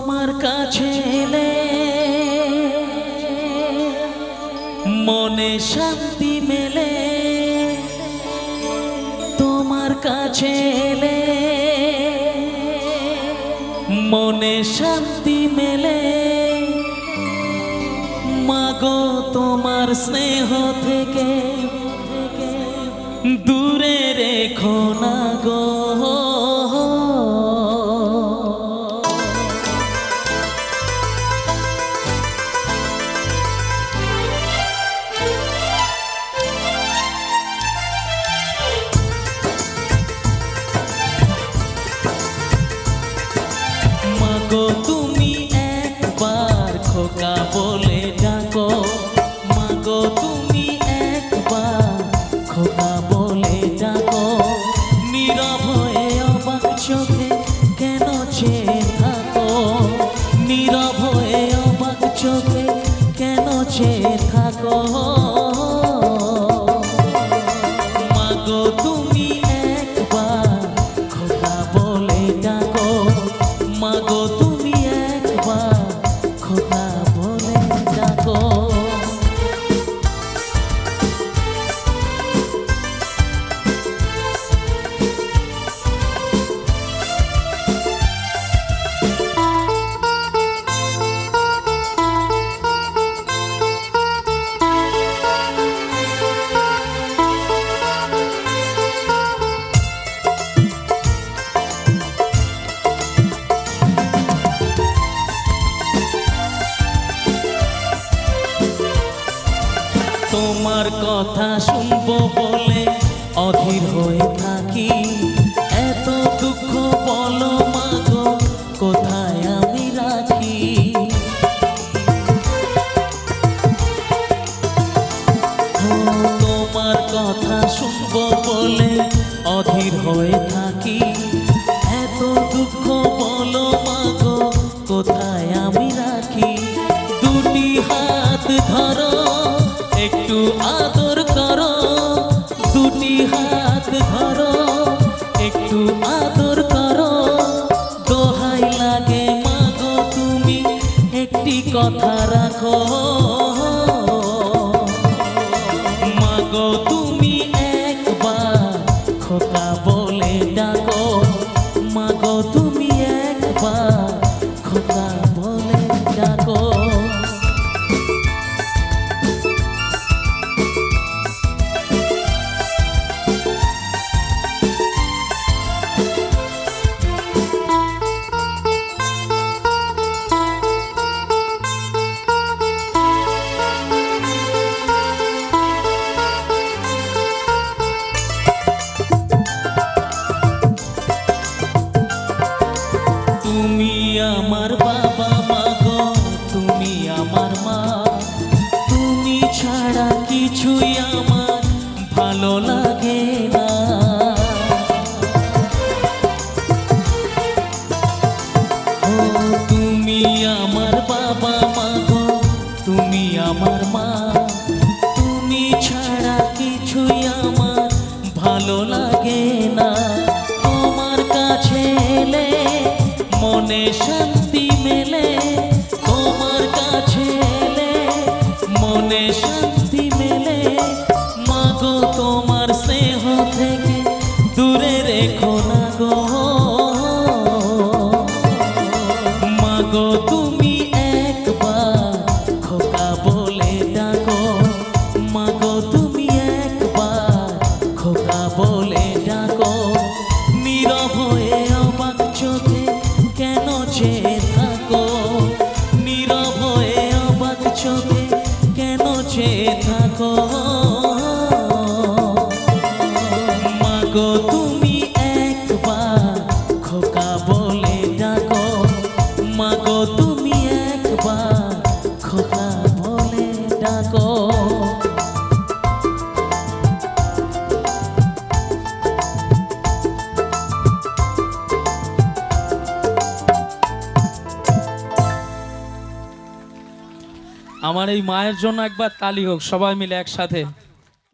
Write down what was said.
তোমার কাছে এলে মনে শান্তি মেলে, তোমার কাছে এলে মনে শান্তি মেলে। মাগো তোমার স্নেহ থেকে দূরে রেখো না গো। মাগো তুমি একবার খোকা বলে ডাকো, মাগো তুমি একবার খোকা বলে ডাকো। নীরব হয়ে অবাক চোখে কেন চেয়ে থাকো, নীরব হয়ে অবাক চোখে কেন চেয়ে থাকো। মাগো তুমি একবার খোকা বলে ডাকো, মাগো তুমি একবার খোকা বলে ডাকো। তোমার কথা শুনবো বলে অধীর হয়ে থাকি, এত দুঃখ বলো মাগো কোথায় আমি রাখি। তোমার কথা শুনবো বলে অধীর হয়ে থাকি, এত দুঃখ বলো মাগো কোথায় আমি রাখি। দুটি হাত ধরো একটু আদর করো, দুটি হাত ধরো একটু আদর করো। দোহাই লাগে মাগো তুমি একটি কথা রাখো, মাগো তুমি একবার খোকা বলে ডাকো, মাগো তুমি একবার খোকা বলে ডাকো। তুমি আমার বাবা মাগো তুমি আমার মা, তুমি ছাড়া কিছুই আমার ভালো লাগে না। ও তুমি আমার বাবা মাগো তুমি আমার মা, তুমি ছাড়া কিছুই আমার ভালো লাগে না। তোমার কাছে এলে মনে শান্তি মেলে, তোমার কাছে এলে মনে শান্তি মেলে। মাগো তোমার স্নেহ থেকে দূরে রেখো না গো। মাগো তুমি একবার খোকা বলে ডাকো, মাগো তুমি একবার খোকা বলে ডাকো। নীরব হয়ে অবাক চোখে কেন চেয়ে থাকো, নীরব হয়ে অবাক চোখে কেন চেয়ে থাকো। মাগো তুমি একবার খোকা বলে ডাকো, মাগো তুমি একবার খোকা বলে ডাকো। আমার এই মায়ের জন্য একবার তালি হোক সবাই মিলে একসাথে।